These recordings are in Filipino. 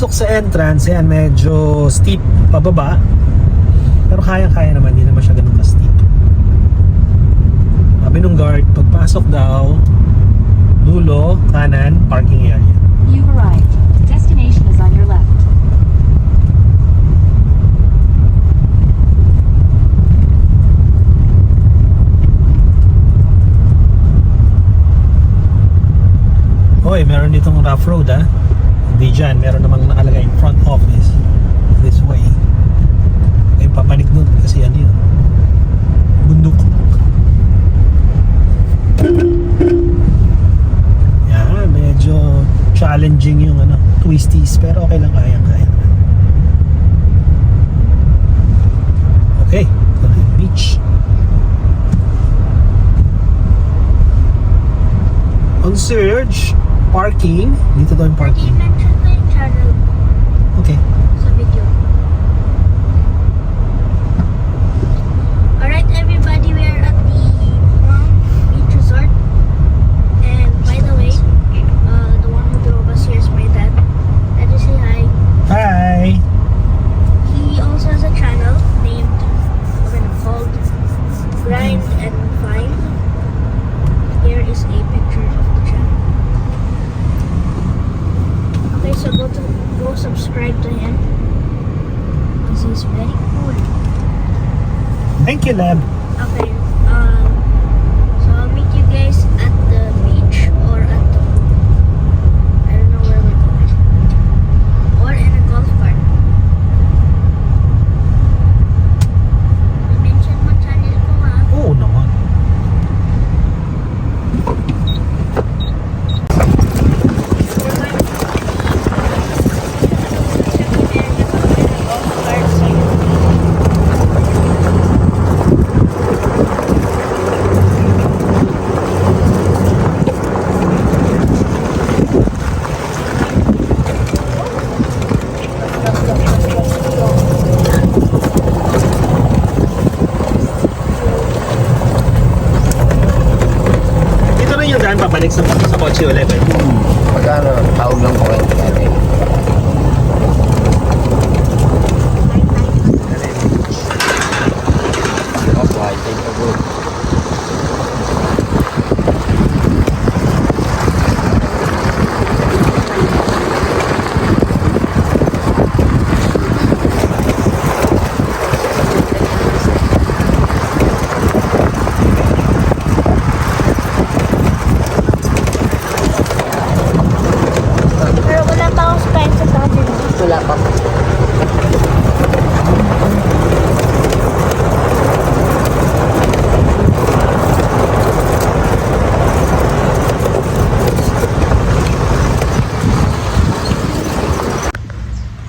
pagpasok sa entrance, yan, medyo steep pababa. Pero kaya-kaya naman, hindi naman siya ganun ka-steep. Sabi nung guard, pagpasok daw, dulo, kanan, parking area. You've arrived. Destination is on your left. Hoy, meron ditong rough road Hindi dyan, meron namang nakalagay front office this way. Ay papanik dun kasi ano yun, bundok. Yan, medyo challenging yung twisties, pero okay lang, kaya-kaya naman. Okay, ito na yung beach. On surge, parking. Dito daw yung parking. I-mention ko yung channel Okay. sa video. Alright everybody, we are at the Palm Beach Resort. And by the way, the one who drove us here is my dad. Dad, you say hi. Hi! He also has a channel named, called Grind and Find. Here is a picture of the channel. Okay, so go subscribe to him because he's very cool. Thank you, Lab. Okay, so I'll meet you guys at the beach or at the pool. I don't know where we're going. Or in a golf cart. I-mention mo channel ko Oo naman. Ito rin yung daan pabalik sa kotse ulit. Magkano? Tawag lang po kayo natin. Okay, take a look. Pero wala pa akong spine sa atin. Wala pa.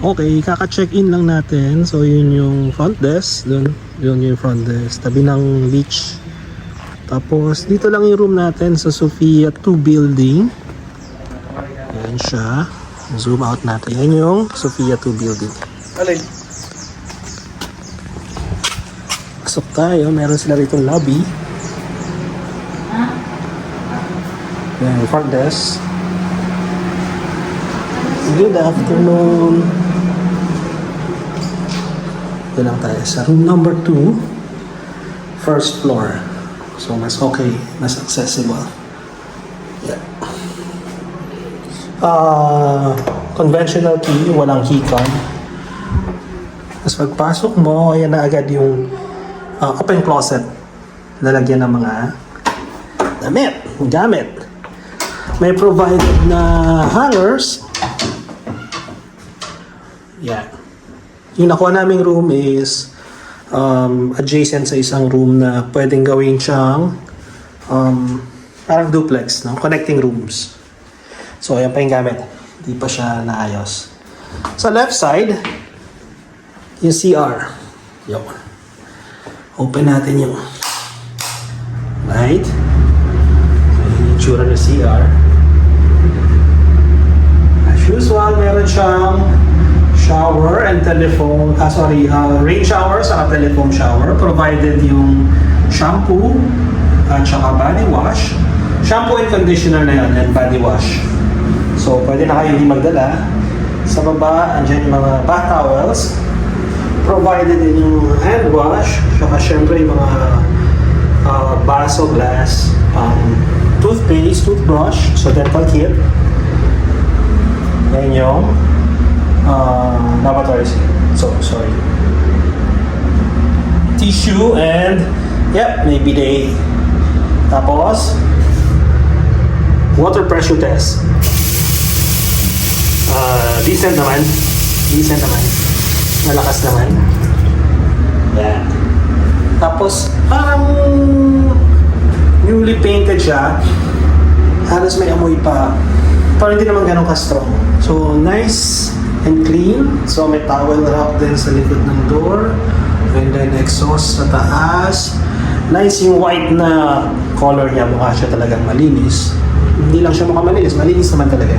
Okay, kaka-check-in lang natin. So, yun yung front desk. Yun yung front desk. Tabi ng beach. Tapos, dito lang yung room natin sa Sophia 2 building. Ayan siya. Zoom out natin. Yan yung Sophia 2 building. Alin? Pasok tayo. Meron sila rito lobby. Yan, front desk. Good afternoon. Doon lang tayo sa room number 2. First floor. So, mas okay. Mas accessible. Yeah. Conventional key. Walang keycard. Tapos pagpasok mo, ayan na agad yung open closet. Lalagyan ng mga gamit. May provided na hangers. Yeah. Yung nakuha naming room is adjacent sa isang room na pwedeng gawin siyang parang duplex, no? Connecting rooms. So, ayan pa yung gamit. Hindi pa siya naayos. Sa left side, yung CR. Yun. Open natin yung light. So, yung itsura ng CR. As usual, meron siyang shower and telephone, rain shower sa telephone shower, provided yung shampoo at saka body wash. Shampoo and conditioner na yun and body wash. So, pwede na kayo hindi magdala. Sa baba, andyan yung mga bath towels. Provided din yung hand wash. Saka syempre yung mga baso, glass, toothpaste, toothbrush, so dental kit. Yan yung lavatory. So, sorry. Tissue and may bidet. Tapos, water pressure test. Decent naman. Malakas naman. Yan. Tapos, parang newly painted siya. Halos may amoy pa. Parang hindi naman ganun ka-strong. So, nice and clean. So, may towel wrap din sa likod ng door. And then, exhaust sa taas. Nice yung white na color niya. Mukha siya talagang malinis. Hindi lang siya mukhang malinis. Malinis naman talaga.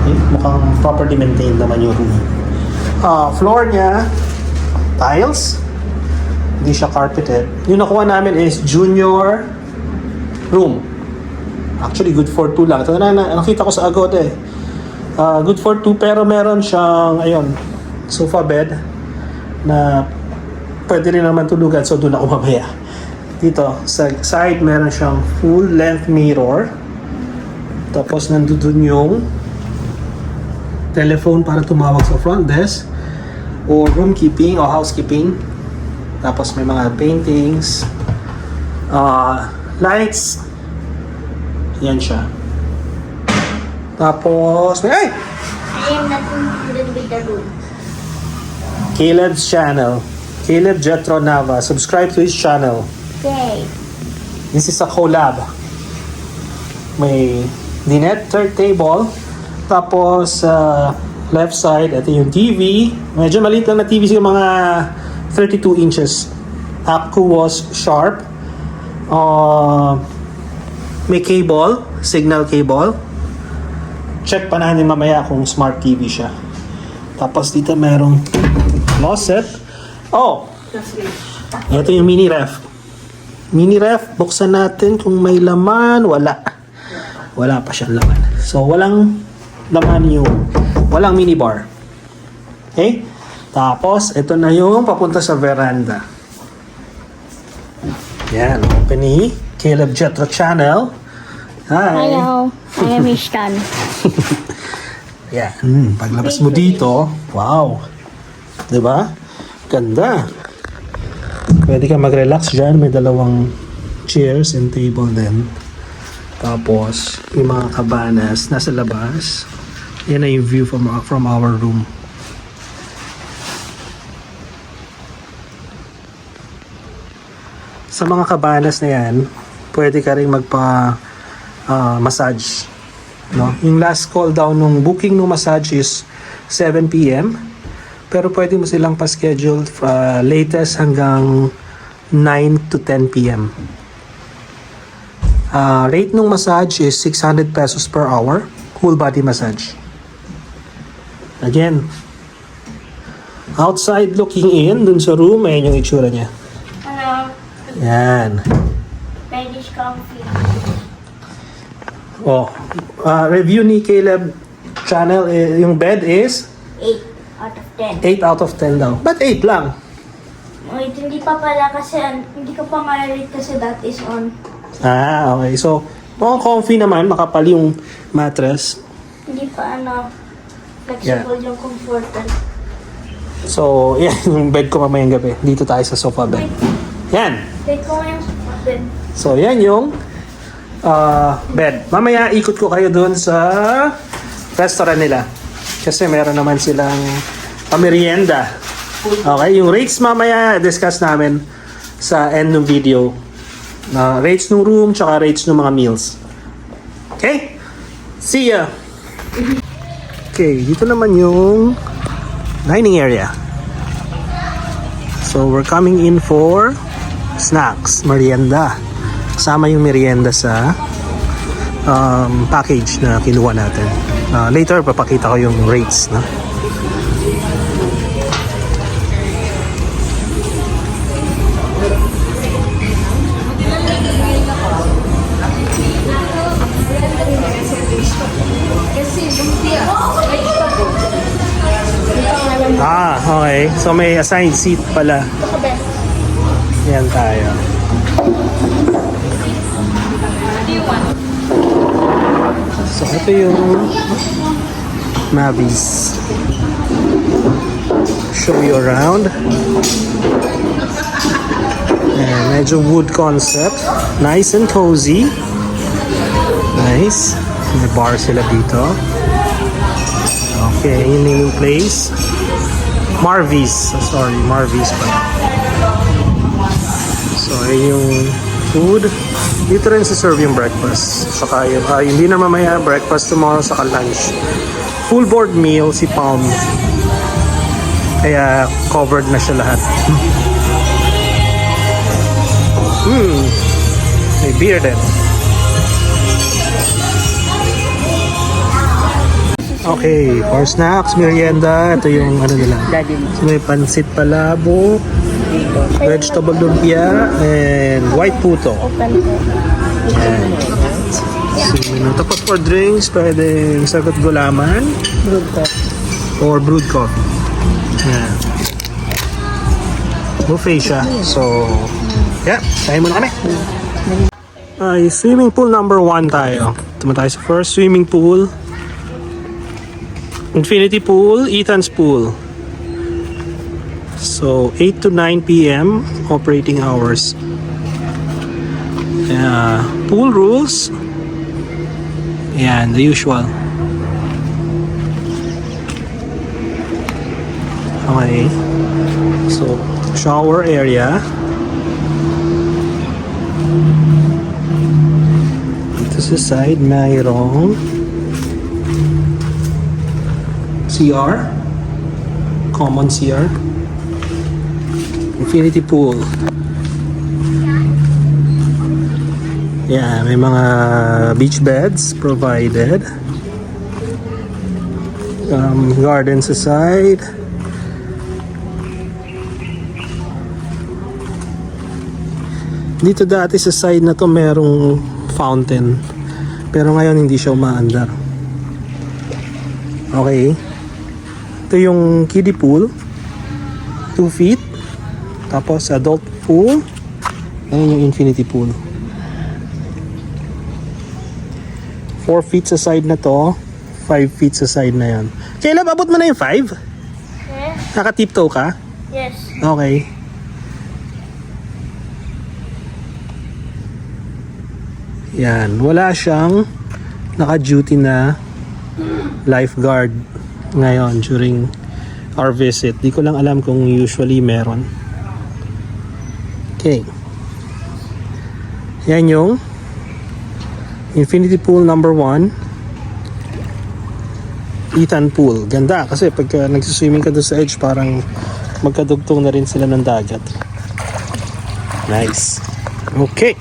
Okay? Mukhang properly maintained naman yung room. Floor niya, tiles. Hindi siya carpeted. Yung nakuha namin is junior room. Actually, good for 2 lang. Ito na, nakita ko sa Agoda eh. Good for 2 pero meron siyang, ayun, sofa bed na pwede rin naman tulugan. So, doon ako mamaya. Dito, sa side, meron siyang full length mirror. Tapos, nandun yung telephone para tumawag sa front desk or room keeping o housekeeping. Tapos, may mga paintings. Lights. Yan siya. Tapos, ay! I am not included with the room. Caleb's channel. Caleb Jetro Nava. Subscribe to his channel. Okay. This is a collab. May dinette table. Tapos, left side, ito yung TV. Medyo maliit lang na TV siya, mga 32 inches. AccuWatch Sharp. May cable, signal cable. Check pa natin mamaya kung smart TV siya. Tapos dito merong closet. Ito yung mini ref. Mini ref, buksan natin kung may laman. Wala pa siyang laman. So, walang laman yung, walang minibar. Okay? Tapos, ito na yung papunta sa veranda. Yan, open ni Caleb Jetro channel. Hi! Hello, I am Ishtan. Yan, paglabas mo dito, wow! Diba? Ganda! Pwede ka mag-relax dyan. May dalawang chairs and table din. Tapos, yung mga kabanas nasa labas. Yan na yung view from our room. Sa mga kabanas na yan, pwede ka rin massage. No? Yung last call down nung booking ng massage is 7 p.m. Pero pwede mo silang pa-schedule latest hanggang 9 to 10 p.m. Rate nung massage is 600 pesos per hour. Full body massage. Again, outside looking in, dun sa room, ayan yung itsura niya. Hello. Yan. Bed is comfy. Review ni Caleb channel, yung bed is 8 out of 10. 8 out of 10 daw. But 8 lang. Wait, hindi pa pala kasi, hindi ko pa ma-rate kasi that is on. Okay. So, mukhang comfy naman, makapal yung mattress. Hindi pa flexible yung comforter. So, yan yung bed ko mamayang gabi. Dito tayo sa sofa bed. Yan. Wait ko nga yung bed. So, yan yung bed. Mamaya ikot ko kayo dun sa restaurant nila. Kasi meron naman silang pamerienda. Okay, yung rates mamaya discuss namin sa end ng video. Rates ng room, tsaka rates ng mga meals. Okay? See ya! Okay, dito naman yung dining area. So, we're coming in for snacks, merienda. Kasama yung merienda sa package na kinuha natin. Later, papakita ko yung rates. No? So may assigned seat pala. Yan tayo. So ito yung Mavis. Show you around. And medyo wood concept. Nice and cozy. Nice. May bar sila dito. Okay, yun yung place. Marvis. Sorry, Marvis pala. So, yun yung food. Dito rin serve yung breakfast. Saka yung, hindi na mamaya breakfast tomorrow, saka lunch. Full board meal si Palm. Kaya covered na siya lahat. May beer din. Okay, for snacks, merienda, ito yung ano nila. So, may pansit palabo, vegetable lumpia, and white puto. Yan. So, tapos for drinks, pwede sagot gulaman or brewed coffee. Yan. Buffet siya. So, yeah, tayo muna kami. Ay, swimming pool number 1 tayo. Tuma tayo sa first swimming pool. Infinity pool, Ethan's pool. So, 8 to 9 p.m. operating hours. Pool rules. Yan, the usual. Okay. So, shower area. Dito sa side, mayroong CR. Common CR. Infinity pool. Yeah, may mga beach beds provided. Garden sa side. Dito dati sa side na to merong fountain. Pero ngayon hindi siya umaandar. Okay. Ito yung kiddie pool. 2 feet. Tapos adult pool. Ayan yung infinity pool. 4 feet sa side na to. 5 feet sa side na yan. Caleb, abot mo na yung 5? Yes. Naka-tiptoe ka? Yes. Okay. Yan. Wala siyang naka-duty na lifeguard ngayon during our visit. Di ko lang alam kung usually meron. Okay. Yan yung infinity pool number 1. Ethan pool. Ganda kasi pagka nagsiswimming ka doon sa edge parang magkadugtong na rin sila ng dagat. Nice. Okay.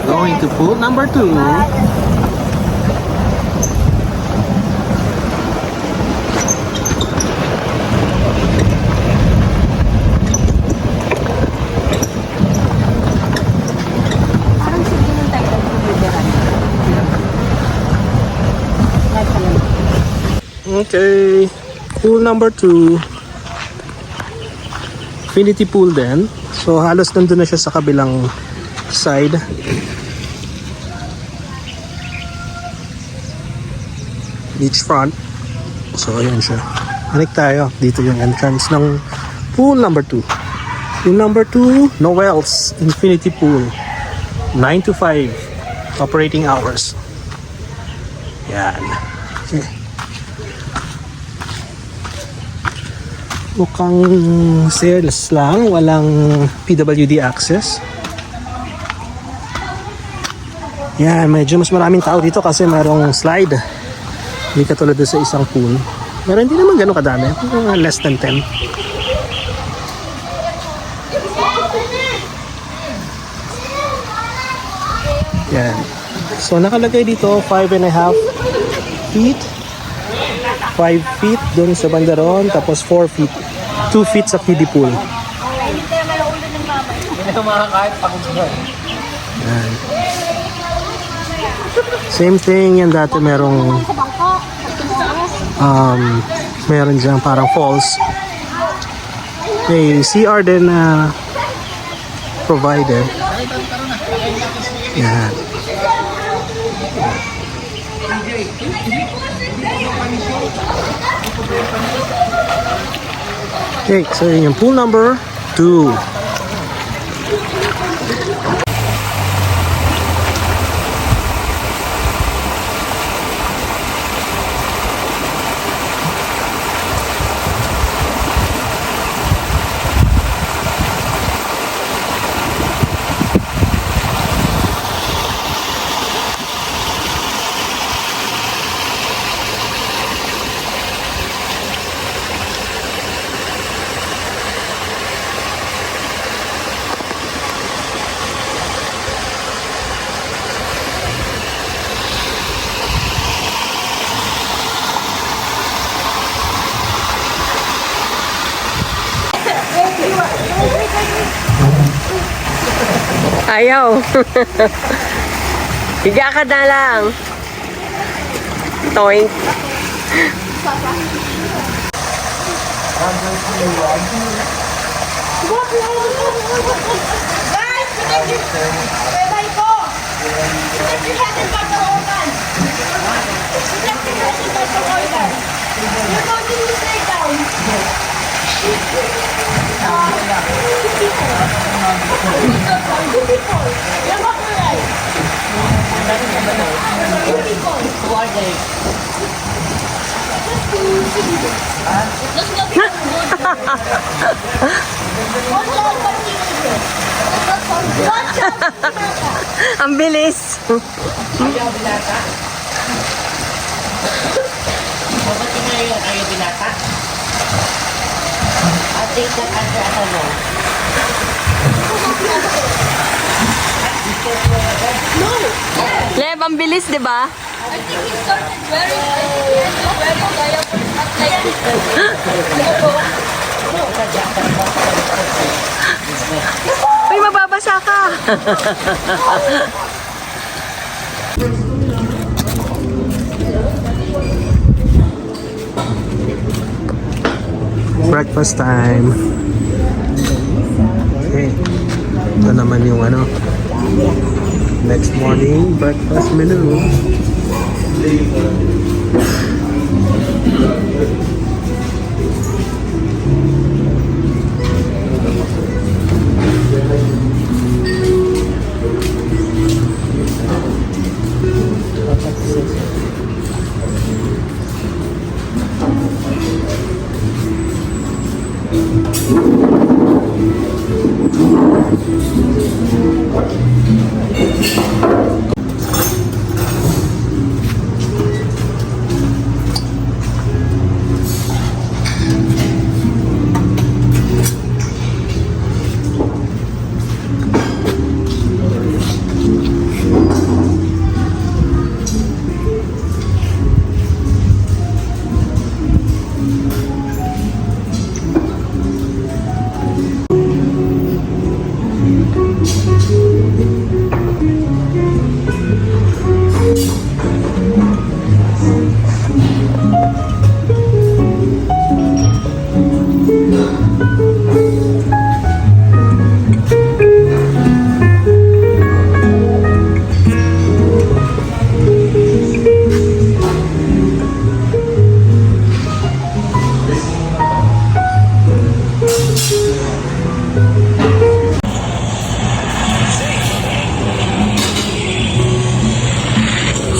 Going to pool number 2. Parang sige nung tayo ng pagbibiran. Okay. Pool number 2. Infinity pool din. So halos nandun na siya sa kabilang side. Beach front. So ayan siya. Balik tayo. Dito yung entrance ng pool number 2. Yung number 2, Noel's Infinity Pool. 9 to 5 operating hours. Yan. Okay. Mukhang sales lang. Walang PWD access. Yan. Medyo mas maraming tao dito kasi mayroong slide. Hindi katulad sa isang pool. Pero hindi naman gano'ng kadami. Less than 10. Yan. So nakalagay dito 5.5 feet. 5 feet doon sa bandaron. Tapos 4 feet. 2 feet sa kiddie pool. Yan. Same thing yan dati merong Meron dyan parang falls. May CR din na provided. Yan. Okay, so yun yung pool number 2. Ayaw. Higa ka na lang. Toink. Guys, pinag-ibay ko! Pinag-ibay pa sa organ! Pinag-ibay pa sa organ! You're going to stay down! Beautiful! You're not right! Ang bilis. Lev, ang bilis, di ba? I think he started wearing diapers at like Uy, mababasa ka. Breakfast time. Okay. Ito naman yung ano. Next morning breakfast menu.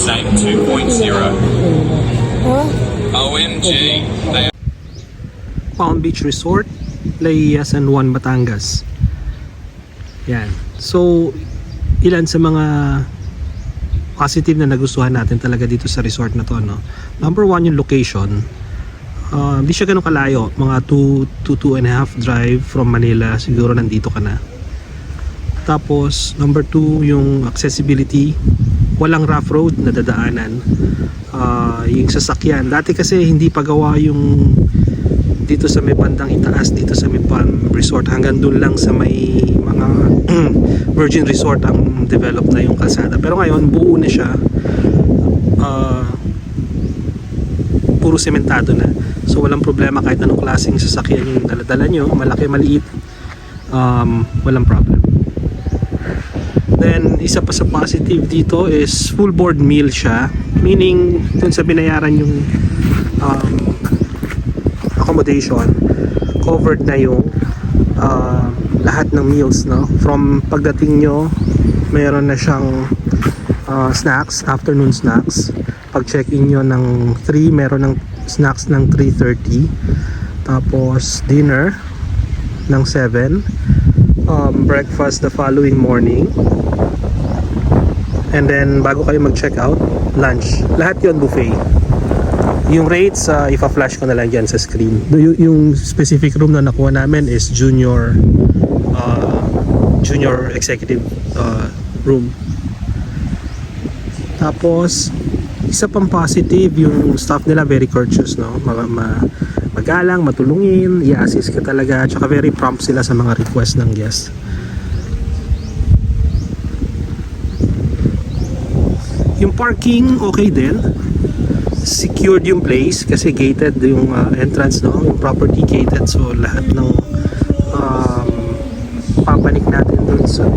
Same 2.0. OMG. They Palm Beach Resort, Laia, San Juan, Batangas. Yan. So, ilan sa mga positive na nagustuhan natin talaga dito sa resort na to, no? Number 1, yung location. Hindi siya ganun kalayo. Mga 2 to 2.5 drive from Manila. Siguro nandito ka na. Tapos, number 2, yung accessibility. Walang rough road na dadaanan. Yung sasakyan. Dati kasi hindi pa gawa yung dito sa may bandang itaas, dito sa may Palm Resort. Hanggang dun lang sa may mga Virgin Resort ang develop na yung kalsada. Pero ngayon, buo na siya. puro sementado na. So walang problema kahit anong klaseng sasakyan yung dala-dala nyo, malaki, maliit, walang problem. Then isa pa sa positive dito is full board meal siya, meaning dun sa binayaran yung accommodation, covered na yung lahat ng meals, no? From pagdating nyo, mayroon na siyang snacks, afternoon snacks. Pag check-in nyo ng 3, meron ng snacks ng 3:30. Tapos dinner ng 7. Breakfast the following morning. And then bago kayo mag-check out, lunch. Lahat yon buffet. Yung rates, ipa-flash ko na lang dyan sa screen. Yung specific room na nakuha namin is junior executive room. Tapos isa pang positive, yung staff nila very courteous, no? Magalang, matulungin, i-assist ka talaga, tsaka very prompt sila sa mga request ng guest. Yung parking okay din, secured yung place kasi gated yung entrance, no? Yung property gated, so lahat ng papanik natin dun sa